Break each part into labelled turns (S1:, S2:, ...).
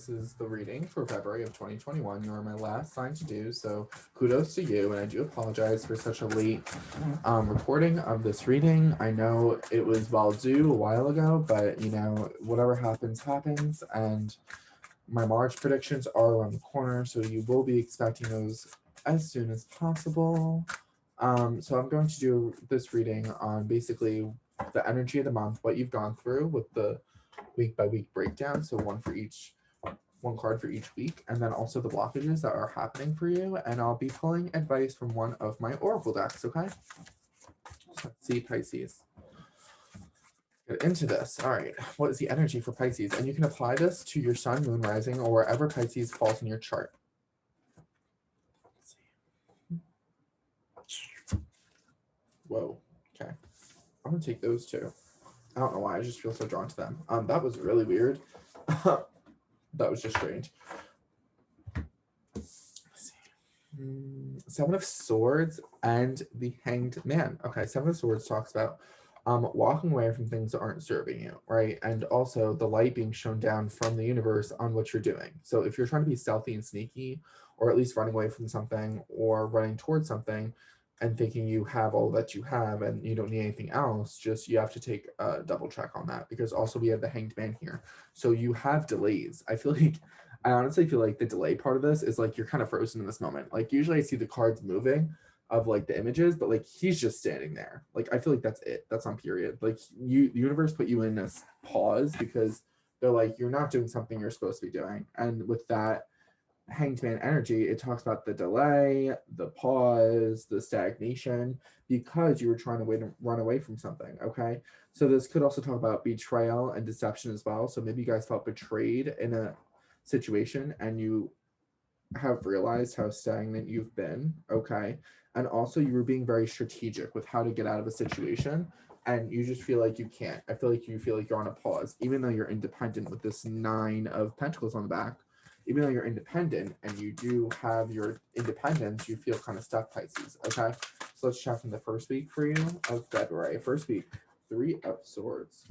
S1: this is the reading for February of 2021. You are my last sign to do, so kudos to you. And I do apologize for such a late recording of this reading. I know it was well due a while ago, but you know, whatever happens, happens. And my March predictions are around the corner, so you will be expecting those as soon as possible. So I'm going to do this reading on basically the energy of the month, what you've gone through with the week by week breakdown. So one card for each week, and then also the blockages that are happening for you. And I'll be pulling advice from one of my oracle decks. Okay. Let's see, Pisces. Get into this. All right. What is the energy for Pisces? And you can apply this to your sun, moon, rising, or wherever Pisces falls in your chart. Whoa. Okay. I'm gonna take those two. I don't know why. I just feel so drawn to them. That was really weird. That was just strange. Seven of Swords and the Hanged Man. Okay, Seven of Swords talks about walking away from things that aren't serving you, right? And also the light being shown down from the universe on what you're doing. So if you're trying to be stealthy and sneaky, or at least running away from something or running towards something and thinking you have all that you have and you don't need anything else, just you have to take a double check on that, because also we have the Hanged Man here. So you have delays. I honestly feel like the delay part of this is like you're kind of frozen in this moment. Like usually I see the cards moving of like the images, but like he's just standing there. Like I feel like that's it. That's on period. Like the universe put you in this pause because they're like, you're not doing something you're supposed to be doing. And with that Hanged Man energy, it talks about the delay, the pause, the stagnation, because you were trying to run away from something. Okay. So this could also talk about betrayal and deception as well. So maybe you guys felt betrayed in a situation and you have realized how stagnant you've been. Okay. And also you were being very strategic with how to get out of a situation, and you just feel like you can't. I feel like you feel like you're on a pause, even though you're independent with this 9 of Pentacles on the back. Even though you're independent and you do have your independence, you feel kind of stuck, Pisces. Okay. So let's check in the first week for you of February. First week, 3 of Swords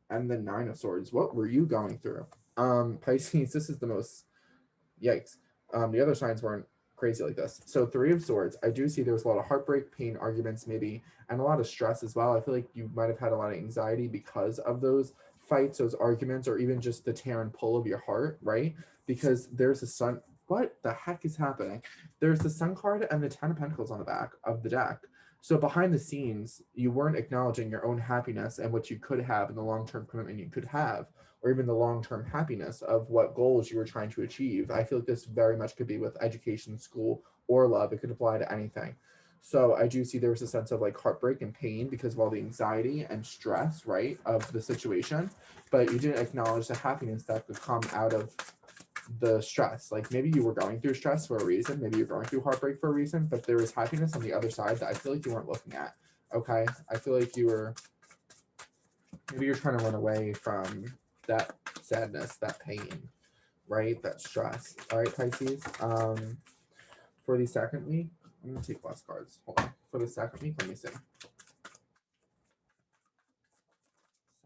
S1: and the 9 of Swords. What were you going through? Pisces, this is the most yikes. The other signs weren't crazy like this. So 3 of Swords, I do see there was a lot of heartbreak, pain, arguments maybe, and a lot of stress as well. I feel like you might have had a lot of anxiety because of those fights, those arguments, or even just the tear and pull of your heart, right? Because there's a sun. What the heck is happening? There's the Sun card and the 10 of Pentacles on the back of the deck. So behind the scenes, you weren't acknowledging your own happiness and what you could have in the long-term commitment you could have, or even the long-term happiness of what goals you were trying to achieve. I feel like this very much could be with education, school, or love. It could apply to anything. So I do see there was a sense of like heartbreak and pain because of all the anxiety and stress, right, of the situation. But you didn't acknowledge the happiness that could come out of the stress. Like maybe you were going through stress for a reason, maybe you're going through heartbreak for a reason, but there was happiness on the other side that I feel like you weren't looking at. Okay. I feel like maybe you're trying to run away from that sadness, that pain, right? That stress. All right, Pisces. For the second week, I'm gonna take less cards. Hold on. For the second week, let me see.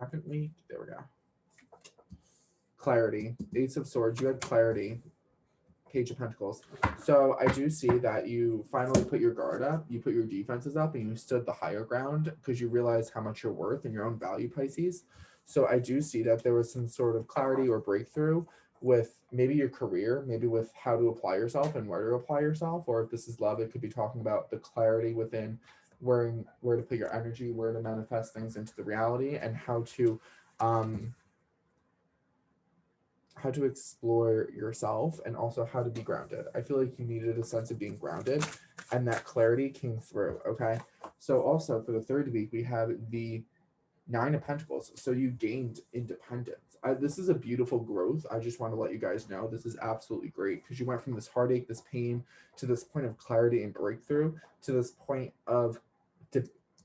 S1: Second week, there we go. Clarity. Ace of Swords, you had clarity. Page of Pentacles. So I do see that you finally put your guard up, you put your defenses up, and you stood the higher ground because you realized how much you're worth and your own value, Pisces. So I do see that there was some sort of clarity or breakthrough with maybe your career, maybe with how to apply yourself and where to apply yourself, or if this is love, it could be talking about the clarity within where to put your energy, where to manifest things into the reality, and how to explore yourself, and also how to be grounded. I feel like you needed a sense of being grounded, and that clarity came through. Okay. So also for the third week, we have the 9 of Pentacles. So you gained independence. This is a beautiful growth. I just want to let you guys know this is absolutely great because you went from this heartache, this pain, to this point of clarity and breakthrough, to this point of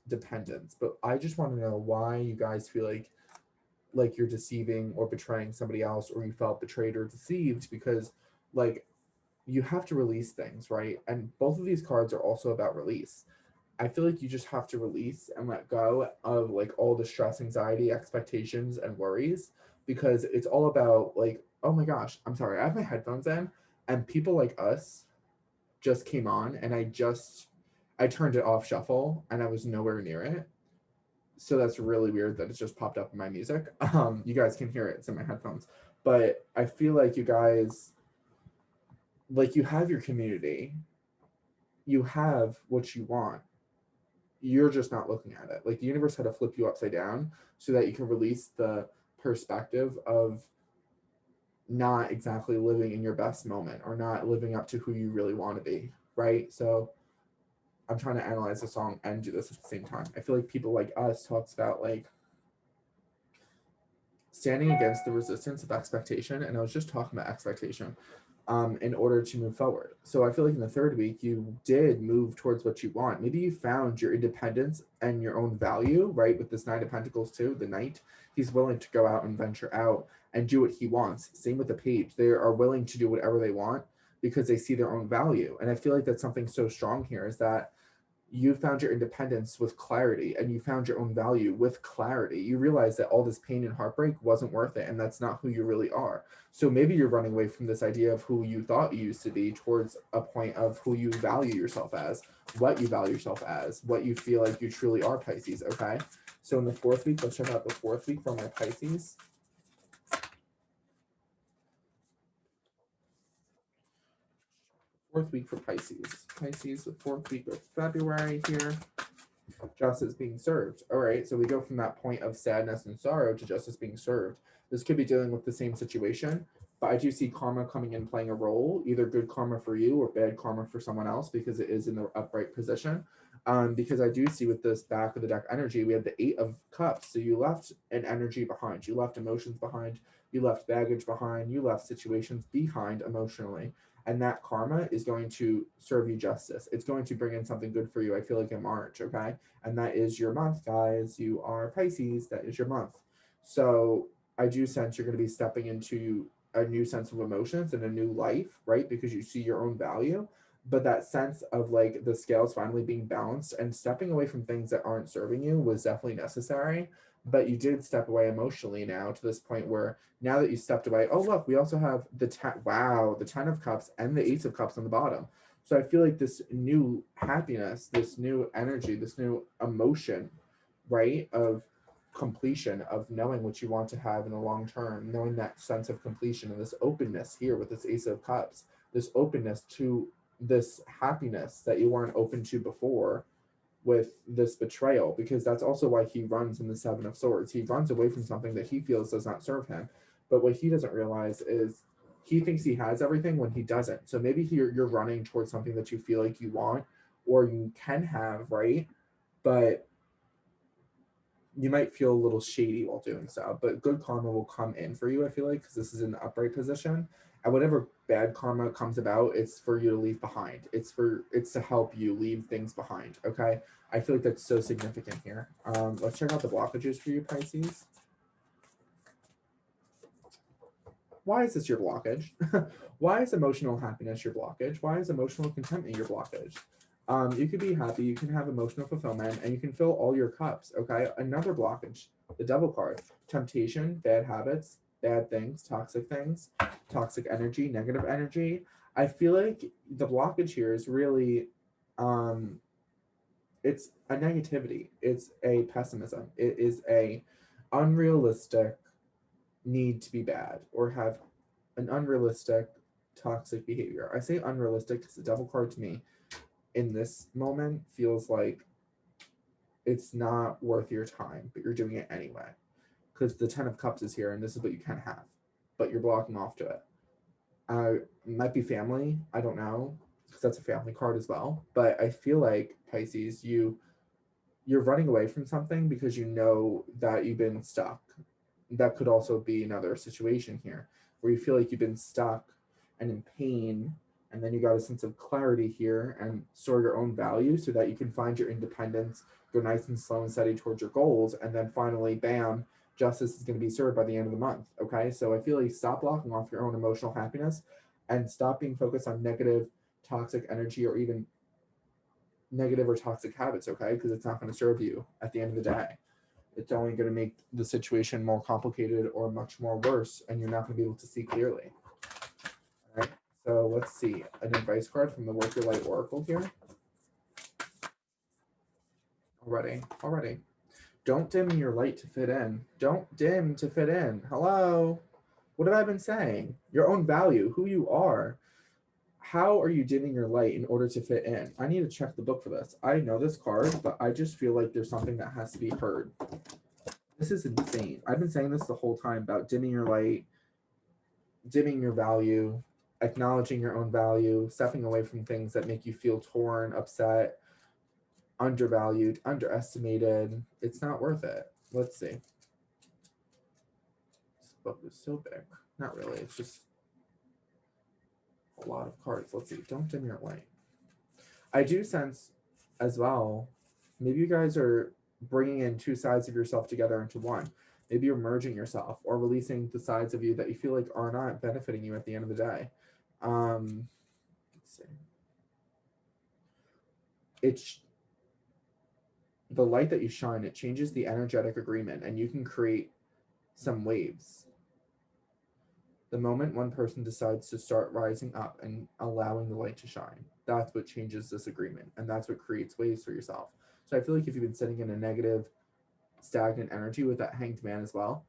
S1: dependence. But I just want to know why you guys feel like you're deceiving or betraying somebody else, or you felt betrayed or deceived, because like you have to release things, right? And both of these cards are also about release. I feel like you just have to release and let go of like all the stress, anxiety, expectations, and worries because it's all about like, oh my gosh, I'm sorry, I have my headphones in and people like us just came on and I turned it off shuffle and I was nowhere near it. So that's really weird that it's just popped up in my music. You guys can hear it, it's in my headphones. But I feel like you guys, like, you have your community, you have what you want, you're just not looking at it. Like the universe had to flip you upside down so that you can release the perspective of not exactly living in your best moment or not living up to who you really want to be, right? So I'm trying to analyze the song and do this at the same time. I feel like people like us talks about like standing against the resistance of expectation, and I was just talking about expectation in order to move forward. So I feel like in the third week, you did move towards what you want. Maybe you found your independence and your own value, right? With this Nine of Pentacles too, the Knight, he's willing to go out and venture out and do what he wants. Same with the Page. They are willing to do whatever they want because they see their own value. And I feel like that's something so strong here is that you found your independence with clarity and you found your own value with clarity. You realize that all this pain and heartbreak wasn't worth it and that's not who you really are. So maybe you're running away from this idea of who you thought you used to be towards a point of who you value yourself as, what you value yourself as, what you feel like you truly are, Pisces. Okay. So in the fourth week, let's check out the fourth week for my Pisces. Fourth week for Pisces. Pisces, the fourth week of February here. Justice being served. All right, so we go from that point of sadness and sorrow to justice being served. This could be dealing with the same situation, but I do see karma coming in playing a role, either good karma for you or bad karma for someone else because it is in the upright position. Because I do see with this back of the deck energy, we have the Eight of Cups. So you left an energy behind, you left emotions behind, you left baggage behind, you left situations behind emotionally. And that karma is going to serve you justice. It's going to bring in something good for you. I feel like in March, okay? And that is your month, guys. You are Pisces. That is your month. So I do sense you're going to be stepping into a new sense of emotions and a new life, right? Because you see your own value. But that sense of like the scales finally being balanced and stepping away from things that aren't serving you was definitely necessary. But you did step away emotionally now to this point where now that you stepped away, oh, look, we also have the 10, wow, the 10 of Cups and the Ace of Cups on the bottom. So I feel like this new happiness, this new energy, this new emotion, right, of completion, of knowing what you want to have in the long term, knowing that sense of completion and this openness here with this Ace of Cups, this openness to this happiness that you weren't open to before with this betrayal, because that's also why he runs in the Seven of Swords. He runs away from something that he feels does not serve him. But what he doesn't realize is he thinks he has everything when he doesn't. So maybe you're running towards something that you feel like you want or you can have, right? But you might feel a little shady while doing so. But good karma will come in for you, I feel like, because this is in the upright position. And whatever bad karma comes about, it's for you to leave behind. It's to help you leave things behind. Okay. I feel like that's so significant here. Let's check out the blockages for you, Pisces. Why is this your blockage? Why is emotional happiness your blockage? Why is emotional contentment your blockage? You could be happy, you can have emotional fulfillment, and you can fill all your cups. Okay. Another blockage, the Devil card, temptation, bad habits, bad things, toxic energy, negative energy. I feel like the blockage here is really, it's a negativity. It's a pessimism. It is a unrealistic need to be bad or have an unrealistic toxic behavior. I say unrealistic because the Devil card to me in this moment feels like it's not worth your time, but you're doing it anyway. Because the Ten of Cups is here and this is what you can have, but you're blocking off to it. Might be family, I don't know, because that's a family card as well. But I feel like Pisces, you're running away from something because you know that you've been stuck. That could also be another situation here where you feel like you've been stuck and in pain, and then you got a sense of clarity here and store your own value so that you can find your independence, go nice and slow and steady towards your goals, and then finally, bam, justice is going to be served by the end of the month. Okay, so I feel like stop blocking off your own emotional happiness and stop being focused on negative, toxic energy or even negative or toxic habits, okay? Because it's not going to serve you at the end of the day. It's only going to make the situation more complicated or much more worse, and you're not going to be able to see clearly. All right. So let's see an advice card from the Work Your Light Oracle here. Already. Don't dim your light to fit in. Don't dim to fit in. Hello. What have I been saying? Your own value, who you are. How are you dimming your light in order to fit in? I need to check the book for this. I know this card, but I just feel like there's something that has to be heard. This is insane. I've been saying this the whole time about dimming your light, dimming your value, acknowledging your own value, stepping away from things that make you feel torn, upset, undervalued, underestimated. It's not worth it. Let's see. This book is so big. Not really. It's just a lot of cards. Let's see. Don't dim your light. I do sense as well, maybe you guys are bringing in two sides of yourself together into one. Maybe you're merging yourself or releasing the sides of you that you feel like are not benefiting you at the end of the day. Let's see. It's the light that you shine, it changes the energetic agreement, and you can create some waves. The moment one person decides to start rising up and allowing the light to shine, that's what changes this agreement, and that's what creates waves for yourself. So I feel like if you've been sitting in a negative, stagnant energy with that Hanged Man as well,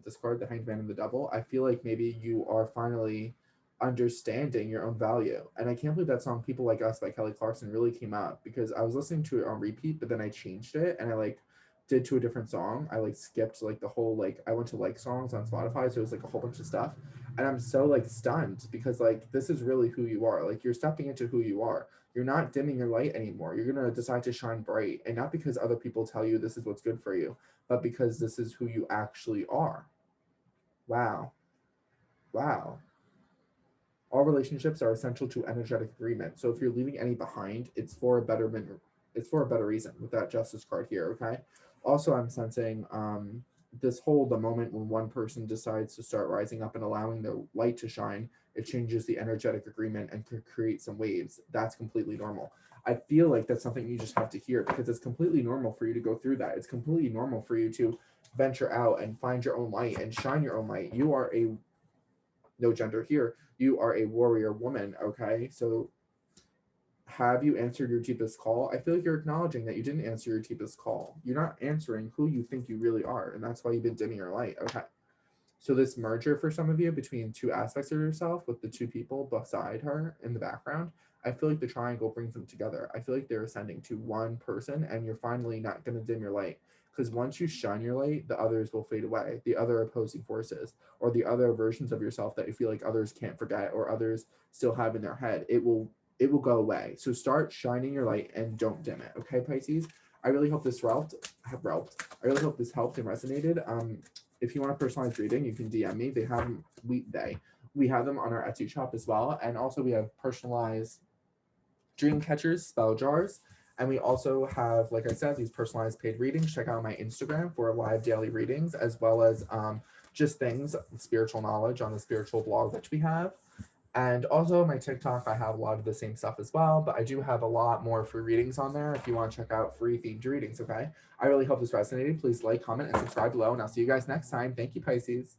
S1: this card, the Hanged Man and the Devil, I feel like maybe you are finally understanding your own value. And I can't believe that song People Like Us by Kelly Clarkson really came up, because I was listening to it on repeat, but then I changed it and I like did to a different song. I like skipped like the whole, like I went to like songs on Spotify, so it was like a whole bunch of stuff. And I'm so like stunned, because like this is really who you are. Like you're stepping into who you are. You're not dimming your light anymore. You're going to decide to shine bright, and not because other people tell you this is what's good for you, but because this is who you actually are. Wow. Wow. All relationships are essential to energetic agreement. So if you're leaving any behind, it's for a betterment. It's for a better reason with that Justice card here. Okay. Also, I'm sensing this whole the moment when one person decides to start rising up and allowing their light to shine, it changes the energetic agreement and could create some waves. That's completely normal. I feel like that's something you just have to hear, because it's completely normal for you to go through that. It's completely normal for you to venture out and find your own light and shine your own light. You are a, no gender here, you are a warrior woman, okay? So have you answered your deepest call? I feel like you're acknowledging that you didn't answer your deepest call. You're not answering who you think you really are, and that's why you've been dimming your light. Okay. So this merger for some of you between two aspects of yourself with the two people beside her in the background, I feel like the triangle brings them together. I feel like they're ascending to one person, and you're finally not going to dim your light, because once you shine your light, the others will fade away, the other opposing forces or the other versions of yourself that you feel like others can't forget or others still have in their head. It will go away. So start shining your light and don't dim it. Okay, Pisces? I really hope this helped. I really hope this helped and resonated. If you want a personalized reading, you can DM me. They have them, we have them on our Etsy shop as well. And also we have personalized dream catchers, spell jars. And we also have, like I said, these personalized paid readings. Check out my Instagram for live daily readings, as well as just things, spiritual knowledge on the spiritual blog which we have. And also my TikTok, I have a lot of the same stuff as well, but I do have a lot more free readings on there if you want to check out free themed readings, okay? I really hope this resonated. Please like, comment, and subscribe below, and I'll see you guys next time. Thank you, Pisces.